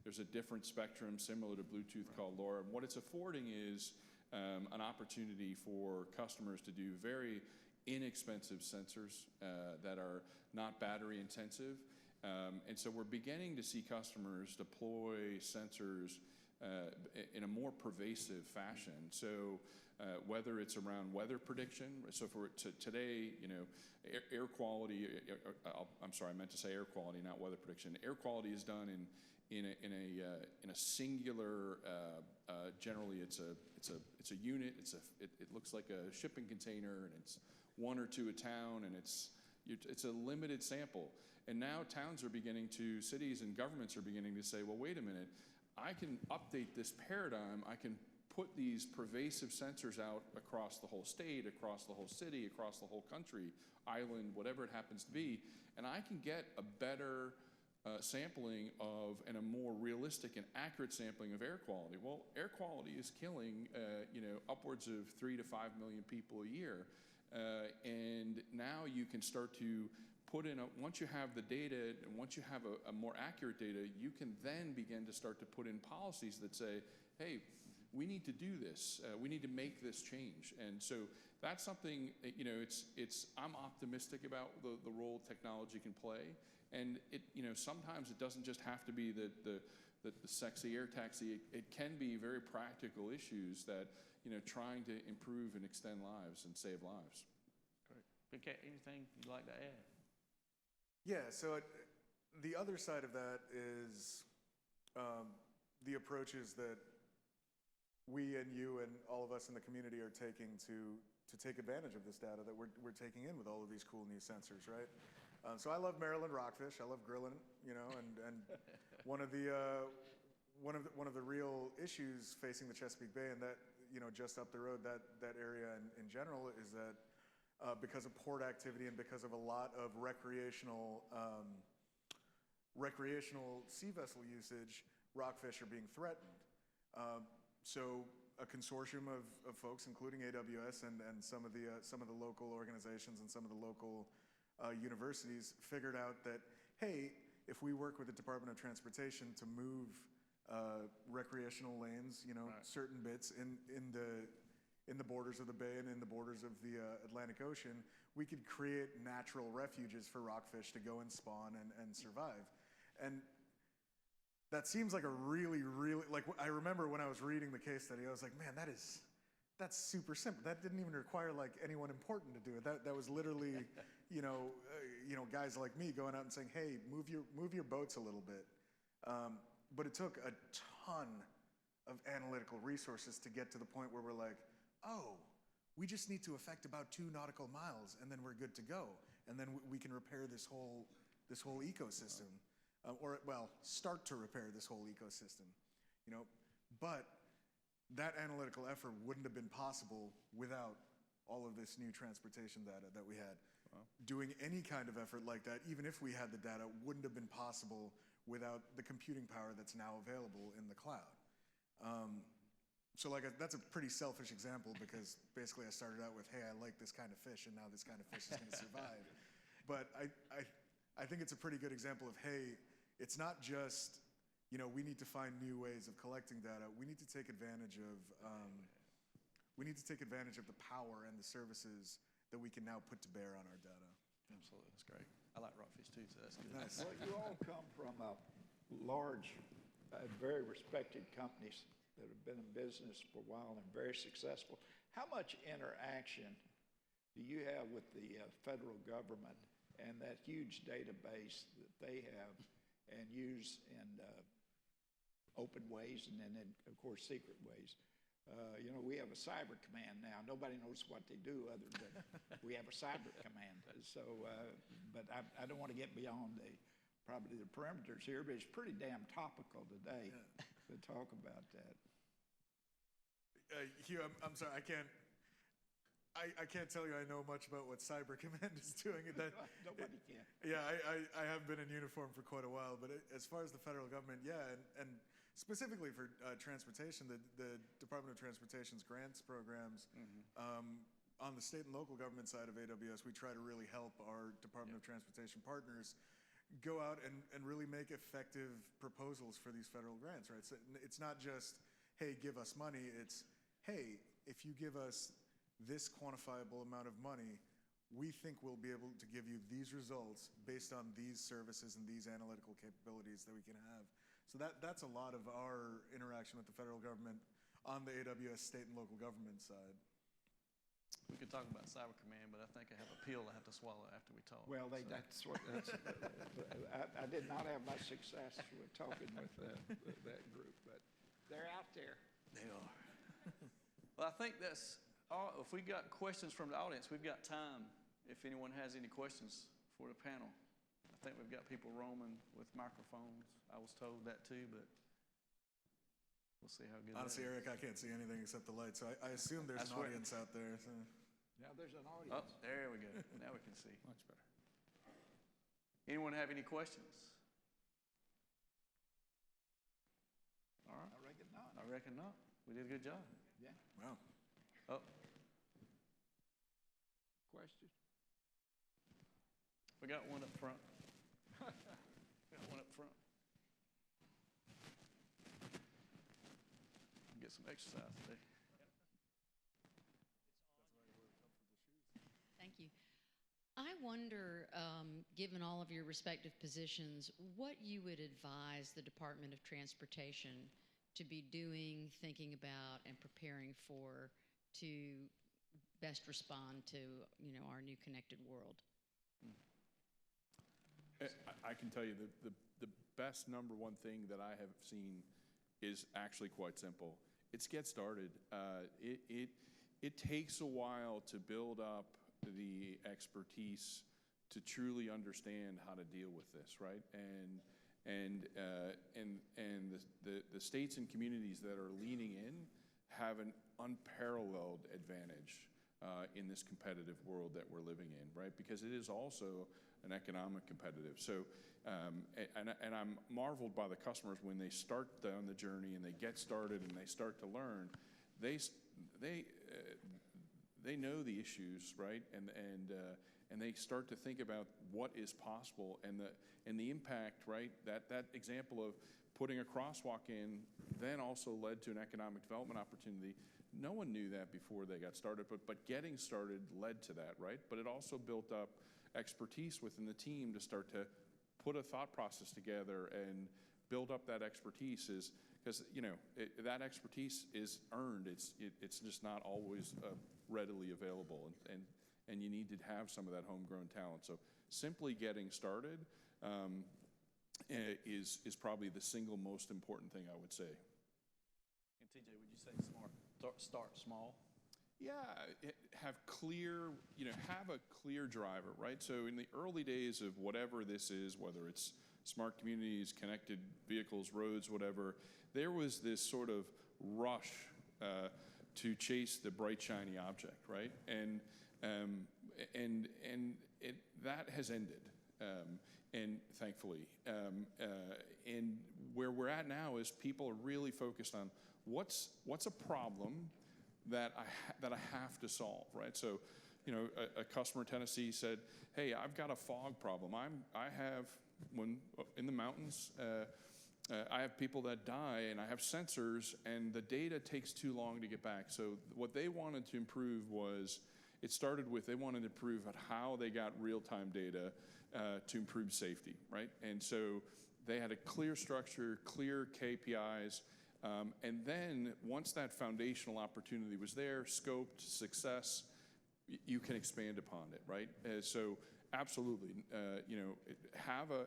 there's a different spectrum similar to Bluetooth called LoRa. And what it's affording is an opportunity for customers to do very inexpensive sensors that are not battery intensive. And so we're beginning to see customers deploy sensors in a more pervasive fashion. So whether it's around weather prediction, so for today, air quality, I'm sorry, I meant to say air quality, not weather prediction. Air quality is done in a singular, generally it's a unit, it looks like a shipping container, and it's 1 or 2 a town, and it's a limited sample. And now cities and governments are beginning to say, well, wait a minute, I can update this paradigm, I can put these pervasive sensors out across the whole state, across the whole city, across the whole country, island, whatever it happens to be, and I can get a better sampling of and a more realistic and accurate sampling of air quality. Well, air quality is killing upwards of 3 to 5 million people a year. And now you can start to put in, once you have the data and once you have a more accurate data, you can then begin to start to put in policies that say, hey, we need to do this. We need to make this change. And so that's something, I'm optimistic about the role technology can play. And sometimes it doesn't just have to be the sexy air taxi. It can be very practical issues that, trying to improve and extend lives and save lives. Great. Burke, anything you'd like to add? Yeah, so the other side of that is the approaches that we and you and all of us in the community are taking to take advantage of this data that we're taking in with all of these cool new sensors, right? So I love Maryland rockfish. I love grilling, you know, and one of the real issues facing the Chesapeake Bay and that, you know, just up the road, that area in general is that because of port activity and because of a lot of recreational sea vessel usage, rockfish are being threatened. So a consortium of folks, including AWS and some of the local organizations and some of the local universities, figured out that, hey, if we work with the Department of Transportation to move recreational lanes, you know, certain bits in the borders of the bay and in the borders of the Atlantic Ocean, we could create natural refuges for rockfish to go and spawn and survive. And that seems like a really, like, I remember when I was reading the case study, I was like, man, that's super simple. That didn't even require like anyone important to do it. That was literally, you know, guys like me going out and saying, hey, move your boats a little bit. But it took a ton of analytical resources to get to the point where we're like, oh, we just need to affect about 2 nautical miles and then we're good to go. And then we can repair this whole ecosystem. Or, well, start to repair this whole ecosystem, you know. But that analytical effort wouldn't have been possible without all of this new transportation data that we had. Wow. Doing any kind of effort like that, even if we had the data, wouldn't have been possible without the computing power that's now available in the cloud. So like that's a pretty selfish example because basically I started out with, hey, I like this kind of fish and now this kind of fish is gonna survive. But I think it's a pretty good example of, hey, it's not just, you know, we need to find new ways of collecting data. We need to take advantage of the power and the services that we can now put to bear on our data. Absolutely, that's great. I like rockfish too, so that's good. Nice. Well, you all come from large, very respected companies that have been in business for a while and very successful. How much interaction do you have with the federal government and that huge database that they have and use in open ways and then in, of course, secret ways? You know, we have a cyber command now. Nobody knows what they do other than we have a cyber command. So, but I don't want to get beyond probably the perimeters here, but it's pretty damn topical today to talk about that. Hugh, I'm sorry, I can't tell you I know much about what Cyber Command is doing. Nobody can. Yeah, I have been in uniform for quite a while, but as far as the federal government, yeah, and specifically for transportation, the Department of Transportation's grants programs, on the state and local government side of AWS, we try to really help our Department of Transportation partners go out and really make effective proposals for these federal grants, right? So it's not just, hey, give us money, it's, hey, if you give us this quantifiable amount of money, we think we'll be able to give you these results based on these services and these analytical capabilities that we can have. So that's a lot of our interaction with the federal government on the AWS state and local government side. We could talk about Cyber Command, but I think I have a pill I have to swallow after we talk. Well, I did not have much success with talking with that group, but they're out there. They are. Well, I think that's all. If we got questions from the audience, we've got time. If anyone has any questions for the panel, I think we've got people roaming with microphones. I was told that too, but we'll see how good. Honestly, Eric, I can't see anything except the light, so I assume there's an audience out there. So. Now there's an audience. Oh, there we go. Now we can see. Much better. Anyone have any questions? All right. I reckon not. I reckon not. We did a good job. Yeah. Wow. Oh, Question? we got one up front. Got one up front. Get some exercise today. Thank you. I wonder, given all of your respective positions, what you would advise the Department of Transportation to be doing, thinking about, and preparing for to best respond to, you know, our new connected world? I can tell you the best number one thing that I have seen is actually quite simple. it's get started. It takes a while to build up the expertise to truly understand how to deal with this, right? And the states and communities that are leaning in have an unparalleled advantage in this competitive world that we're living in, right? Because it is also an economic competitive. So, and I'm marveled by the customers when they start down the journey and they get started and they start to learn. They know the issues, right? And they start to think about what is possible and the impact, right? That example of putting a crosswalk in then also led to an economic development opportunity. No one knew that before they got started, but getting started led to that, right? But it also built up expertise within the team to start to put a thought process together and build up that expertise because that expertise is earned. It's just not always readily available, and you need to have some of that homegrown talent. So simply getting started is probably the single most important thing I would say. And TJ, would you say start small? Yeah, have a clear driver, right? So in the early days of whatever this is, whether it's smart communities, connected vehicles, roads, whatever, there was this sort of rush to chase the bright, shiny object, right? And that has ended, and thankfully. And where we're at now is people are really focused on what's a problem that I have to solve, right? So, a customer in Tennessee said, "Hey, I've got a fog problem. When in the mountains, I have people that die, and I have sensors, and the data takes too long to get back." So what they wanted to improve was, it started with they wanted to improve at how they got real-time data to improve safety, right? And so they had a clear structure, clear KPIs, and then once that foundational opportunity was there, scoped, success, you can expand upon it, right? So absolutely, have a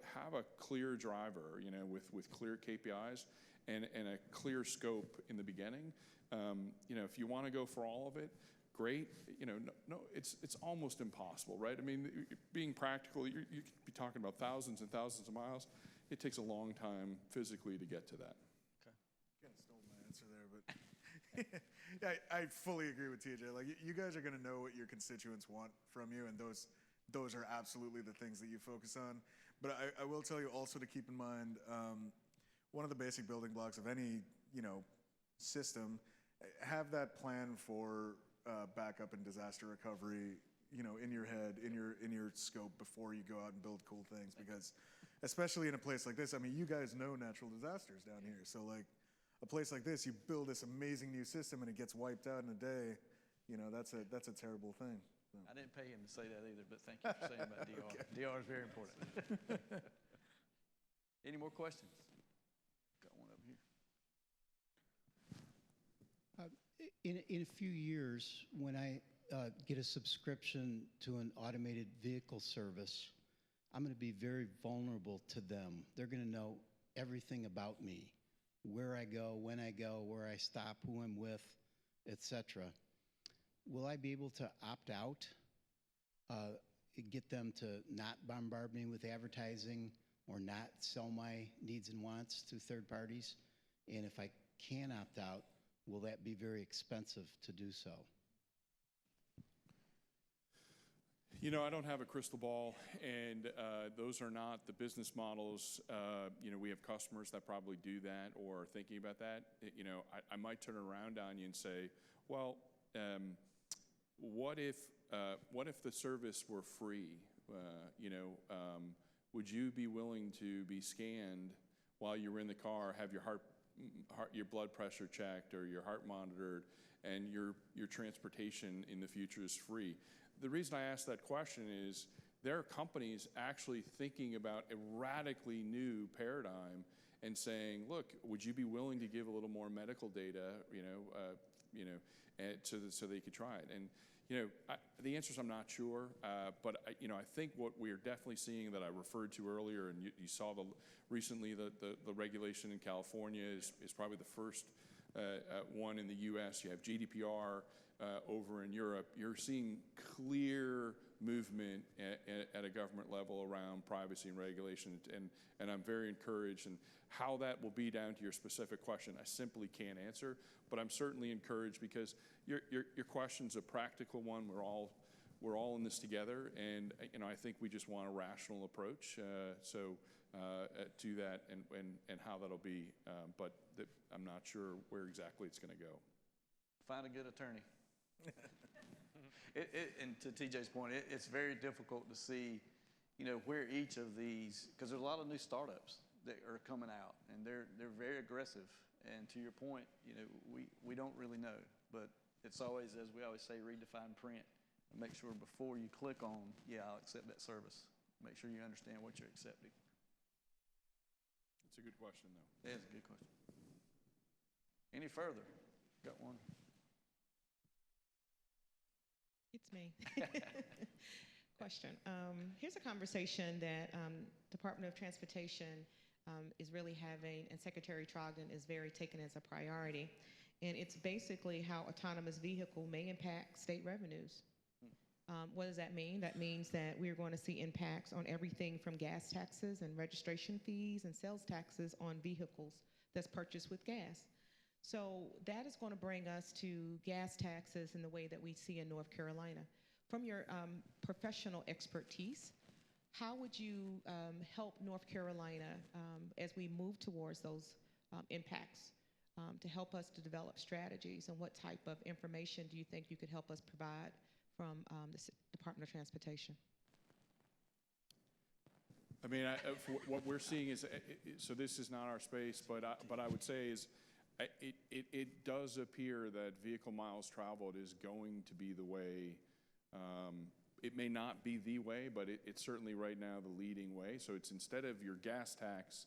clear driver, with clear KPIs and a clear scope in the beginning. If you want to go for all of it, great. No, it's almost impossible, right? I mean, being practical, you could be talking about thousands and thousands of miles. It takes a long time physically to get to that. Kind of stole my answer there, but yeah, I fully agree with TJ. Like, you guys are going to know what your constituents want from you, and those are absolutely the things that you focus on. But I will tell you also to keep in mind, one of the basic building blocks of any system, have that plan for backup and disaster recovery, in your head, in your scope before you go out and build cool things. Because especially in a place like this, I mean, you guys know natural disasters down here. So like a place like this, you build this amazing new system and it gets wiped out in a day. That's a terrible thing. So. I didn't pay him to say that either, but thank you for saying about DR. Okay. DR is very important. Any more questions? Got one over here. In a few years, when I get a subscription to an automated vehicle service, I'm going to be very vulnerable to them. They're going to know everything about me, where I go, when I go, where I stop, who I'm with, etc. Will I be able to opt out, get them to not bombard me with advertising or not sell my needs and wants to third parties? And if I can opt out, will that be very expensive to do so? I don't have a crystal ball, and those are not the business models. We have customers that probably do that or are thinking about that. I might turn around on you and say, well, what if the service were free? Would you be willing to be scanned while you're in the car, have your blood pressure checked or your heart monitored, and your transportation in the future is free? The reason I ask that question is there are companies actually thinking about a radically new paradigm and saying, look, would you be willing to give a little more medical data, so they could try it? And the answer is I'm not sure, but I think what we are definitely seeing that I referred to earlier, and you saw recently the regulation in California is probably the first one in the U.S., you have GDPR over in Europe. You're seeing clear movement at a government level around privacy and regulation, and I'm very encouraged. And how that will be down to your specific question, I simply can't answer, but I'm certainly encouraged because your question's a practical one. We're all in this together, and I think we just want a rational approach to that and how that'll be, but I'm not sure where exactly it's going to go. Find a good attorney. And to TJ's point, it's very difficult to see, where each of these, because there's a lot of new startups that are coming out, and they're very aggressive. And to your point, we don't really know, but it's always, as we always say, read, define, print. Make sure before you click on, I'll accept that service. Make sure you understand what you're accepting. It's a good question, though. It is a good question. Any further? Got one? It's me. Question. Here's a conversation that Department of Transportation is really having, and Secretary Trogdon is very taken as a priority. And it's basically how autonomous vehicle may impact state revenues. What does that mean? That means that we're going to see impacts on everything from gas taxes and registration fees and sales taxes on vehicles that's purchased with gas. So that is going to bring us to gas taxes in the way that we see in North Carolina. From your professional expertise, how would you help North Carolina as we move towards those impacts to help us to develop strategies, and what type of information do you think you could help us provide from the Department of Transportation? I mean, what we're seeing is, so this is not our space, but I would say is, it does appear that vehicle miles traveled is going to be the way. It may not be the way, but it's certainly right now the leading way. So it's instead of your gas tax,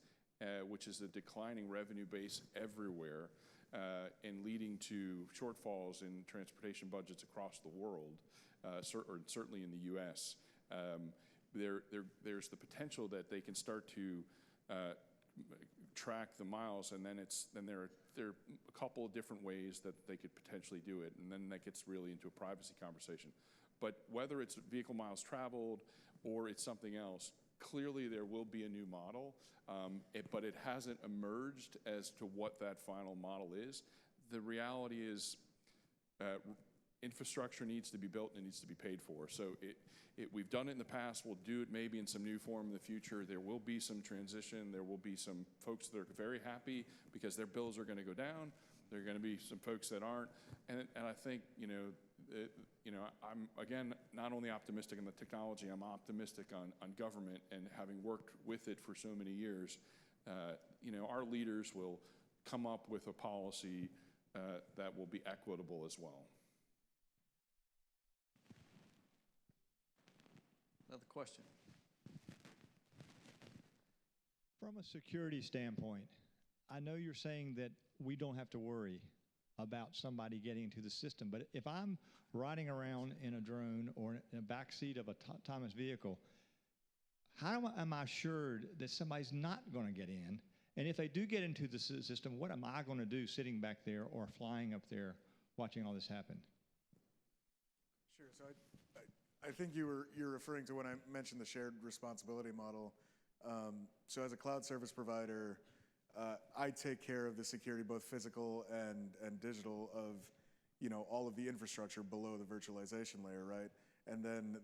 which is a declining revenue base everywhere, and leading to shortfalls in transportation budgets across the world, or certainly in the U.S., there's the potential that they can start to track the miles, and then there are a couple of different ways that they could potentially do it, and then that gets really into a privacy conversation. But whether it's vehicle miles traveled or it's something else, clearly there will be a new model, but it hasn't emerged as to what that final model is. The reality is infrastructure needs to be built and it needs to be paid for. So we've done it in the past. We'll do it maybe in some new form in the future. There will be some transition. There will be some folks that are very happy because their bills are going to go down. There are going to be some folks that aren't. And I think, I'm, again, not only optimistic in the technology, I'm optimistic on government, and having worked with it for so many years, our leaders will come up with a policy that will be equitable as well. Another question. From a security standpoint, I know you're saying that we don't have to worry about somebody getting into the system, but if I'm riding around in a drone or in a backseat of a autonomous vehicle, how am I assured that somebody's not going to get in? And if they do get into the system, what am I going to do sitting back there or flying up there watching all this happen? Sure. So I think you're referring to when I mentioned the shared responsibility model. So as a cloud service provider, I take care of the security, both physical and digital, of all of the infrastructure below the virtualization layer, right? And then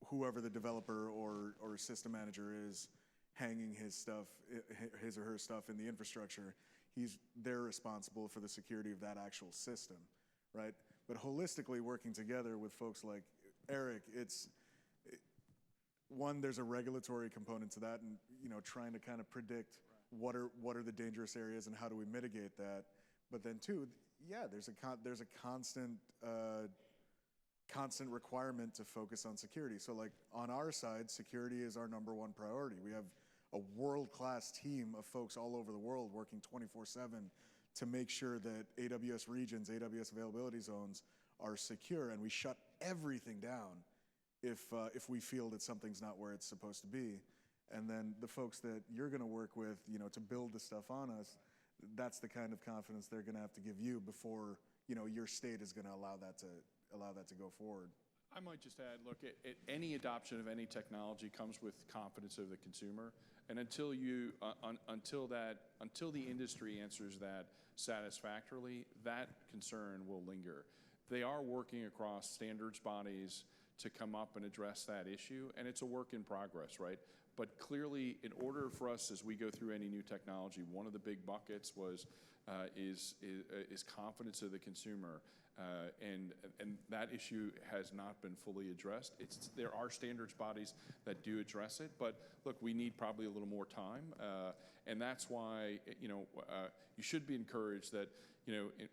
whoever the developer or system manager is hanging his or her stuff in the infrastructure, they're responsible for the security of that actual system, right? But holistically working together with folks like Eric, there's a regulatory component to that, and trying to kind of predict what are the dangerous areas and how do we mitigate that. But then two, there's a constant requirement to focus on security. So like on our side, security is our number one priority. We have a world-class team of folks all over the world working 24/7 to make sure that AWS regions, AWS availability zones are secure, and we shut everything down if we feel that something's not where it's supposed to be. And then the folks that you're going to work with, to build the stuff on us, that's the kind of confidence they're going to have to give you before, you know, your state is going to allow that to go forward. I might just add, look, any adoption of any technology comes with confidence of the consumer, and until the industry answers that satisfactorily, that concern will linger. They are working across standards bodies to come up and address that issue, and it's a work in progress, right? But clearly, in order for us, as we go through any new technology, one of the big buckets is confidence of the consumer. And that issue has not been fully addressed. There are standards bodies that do address it, but look, we need probably a little more time, and that's why you should be encouraged that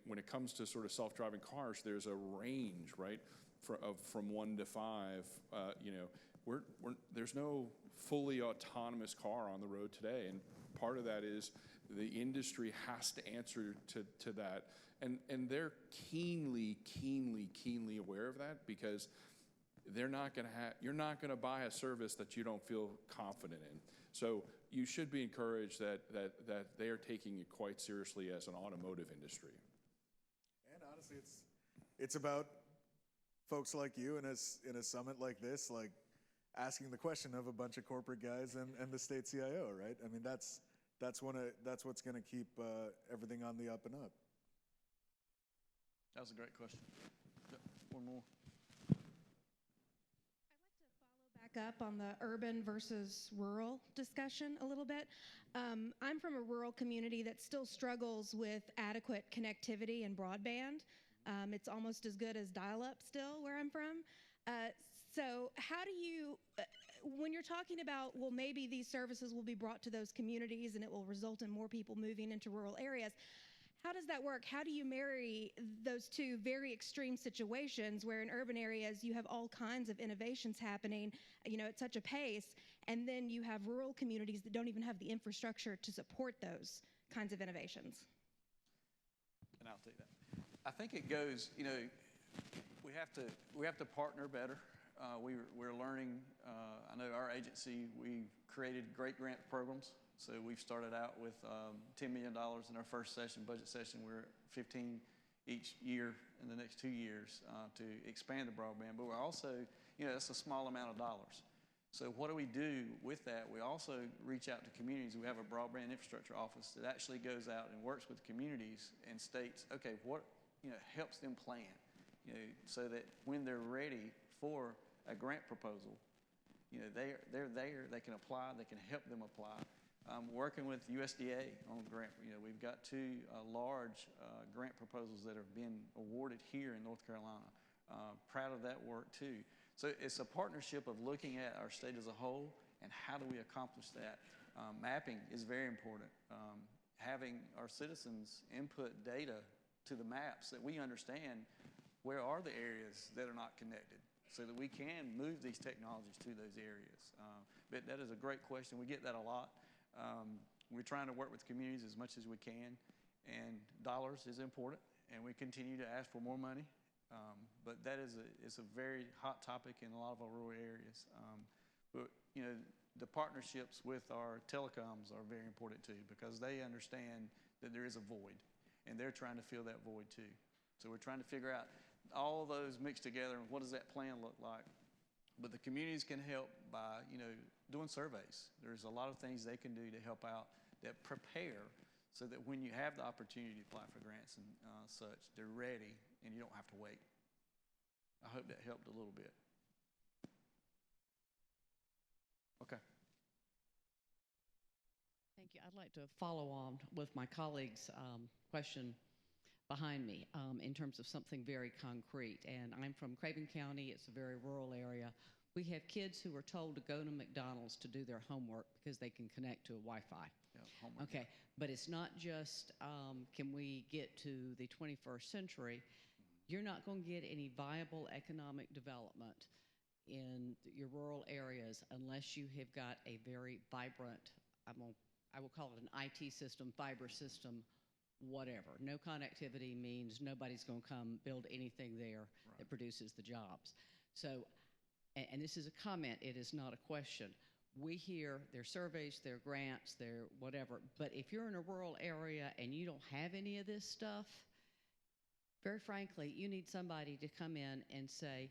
when it comes to sort of self-driving cars, there's a range, right, from 1 to 5. There's no fully autonomous car on the road today, and part of that is the industry has to answer to that. And they're keenly aware of that, because you're not going to buy a service that you don't feel confident in. So you should be encouraged that they are taking it quite seriously as an automotive industry. And honestly, it's about folks like you, and in a summit like this, like asking the question of a bunch of corporate guys and the state CIO, right? I mean, that's what's going to keep everything on the up and up. That was a great question. One more. I'd like to follow back up on the urban versus rural discussion a little bit. I'm from a rural community that still struggles with adequate connectivity and broadband. It's almost as good as dial-up still where I'm from. So how do you, when you're talking about, well, maybe these services will be brought to those communities and it will result in more people moving into rural areas, how does that work? How do you marry those two very extreme situations where in urban areas you have all kinds of innovations happening, at such a pace, and then you have rural communities that don't even have the infrastructure to support those kinds of innovations? And I'll take that. I think it goes, we have to partner better. We're learning. I know our agency, we've created great grant programs. So we've started out with $10 million in our first budget session. We're at 15 each year in the next 2 years to expand the broadband. But we're also, that's a small amount of dollars. So what do we do with that? We also reach out to communities. We have a broadband infrastructure office that actually goes out and works with communities and states, okay, what helps them plan, so that when they're ready for a grant proposal, they're there. They can apply. They can help them apply. Working with USDA on grant, we've got 2 large grant proposals that have been awarded here in North Carolina. Proud of that work too. So it's a partnership of looking at our state as a whole and how do we accomplish that. Mapping is very important. Having our citizens input data to the maps that we understand where are the areas that are not connected, so that we can move these technologies to those areas. But that is a great question. We get that a lot. We're trying to work with communities as much as we can, and dollars is important, and we continue to ask for more money. But that is a very hot topic in a lot of our rural areas. But the partnerships with our telecoms are very important too, because they understand that there is a void, and they're trying to fill that void too. So we're trying to figure out all those mixed together and what does that plan look like. But the communities can help by, doing surveys. There's a lot of things they can do to help out that prepare so that when you have the opportunity to apply for grants and such, they're ready and you don't have to wait. I hope that helped a little bit. Okay. Thank you. I'd like to follow on with my colleague's question behind me in terms of something very concrete. And I'm from Craven County. It's a very rural area. We have kids who are told to go to McDonald's to do their homework because they can connect to a Wi-Fi. Yeah, okay, but it's not just can we get to the 21st century. You're not going to get any viable economic development in your rural areas unless you have got a very vibrant, I will call it an IT system, fiber system, whatever. No connectivity means nobody's going to come build anything there that produces the jobs. So, and this is a comment, it is not a question. we hear their surveys, their grants, their whatever, but if you're in a rural area and you don't have any of this stuff, very frankly, you need somebody to come in and say,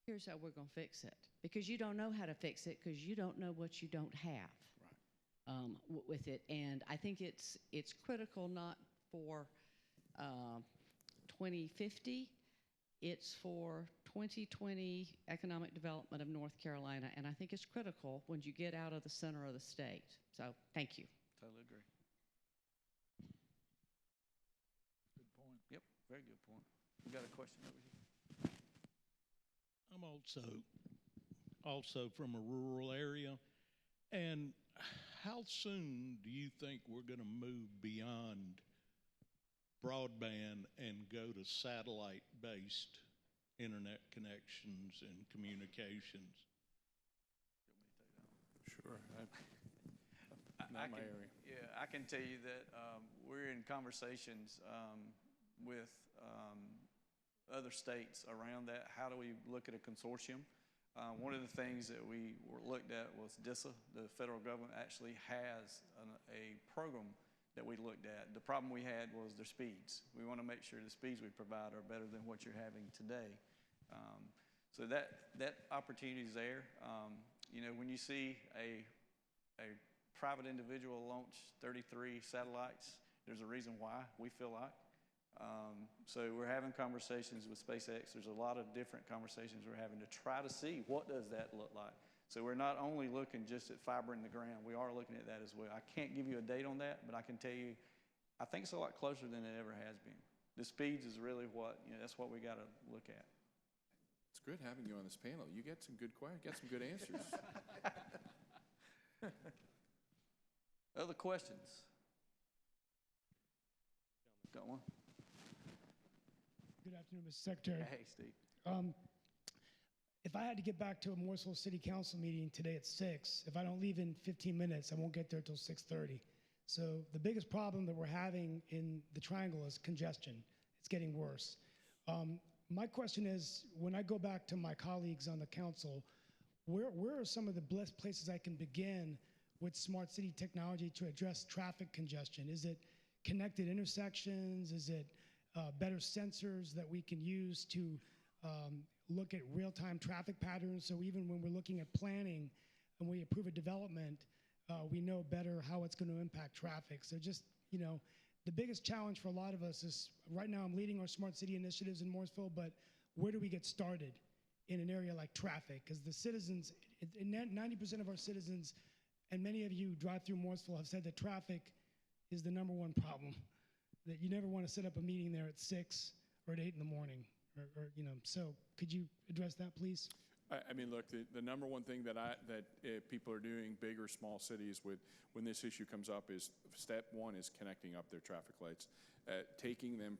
here's how we're going to fix it. Because you don't know how to fix it because you don't know what you don't have with it. And I think it's critical not for 2050, it's for 2020 economic development of North Carolina. And I think it's critical when you get out of the center of the state. So thank you. Totally agree. Good point. Yep, very good point. We got a question over here. I'm also from a rural area, and how soon do you think we're going to move beyond broadband and go to satellite-based internet connections and communications? Sure. Not my area. Yeah, I can tell you that we're in conversations with other states around that. How do we look at a consortium? One of the things that we looked at was DISA. The federal government actually has a program that we looked at. The problem we had was their speeds. We want to make sure the speeds we provide are better than what you're having today. So that opportunity is there. You know, when you see a private individual launch 33 satellites, there's a reason why, we feel like. So we're having conversations with SpaceX. There's a lot of different conversations we're having to try to see what does that look like. So we're not only looking just at fiber in the ground, we are looking at that as well. I can't give you a date on that, but I can tell you, I think it's a lot closer than it ever has been. The speeds is really what, you know, that's what we got to look at. It's good having you on this panel. You get some good answers. Other questions? Got one? Good afternoon, Mr. Secretary. Hey, Steve. If I had to get back to a Morrisville City Council meeting today at 6, if I don't leave in 15 minutes, I won't get there till 6:30. So the biggest problem that we're having in the Triangle is congestion. It's getting worse. My question is, when I go back to my colleagues on the council, where are some of the best places I can begin with smart city technology to address traffic congestion? Is it connected intersections? Is it better sensors that we can use to look at real-time traffic patterns? So even when we're looking at planning and we approve a development, we know better how it's going to impact traffic. So just, you know, the biggest challenge for a lot of us is, right now I'm leading our smart city initiatives in Morrisville, but where do we get started in an area like traffic? Because the citizens, 90% of our citizens, and many of you who drive through Morrisville have said that traffic is the #1 problem, that you never want to set up a meeting there at 6 or at 8 in the morning, or you know. So could you address that, please? I mean, look, the #1 thing that people are doing, big or small cities, when this issue comes up is step one is connecting up their traffic lights, taking them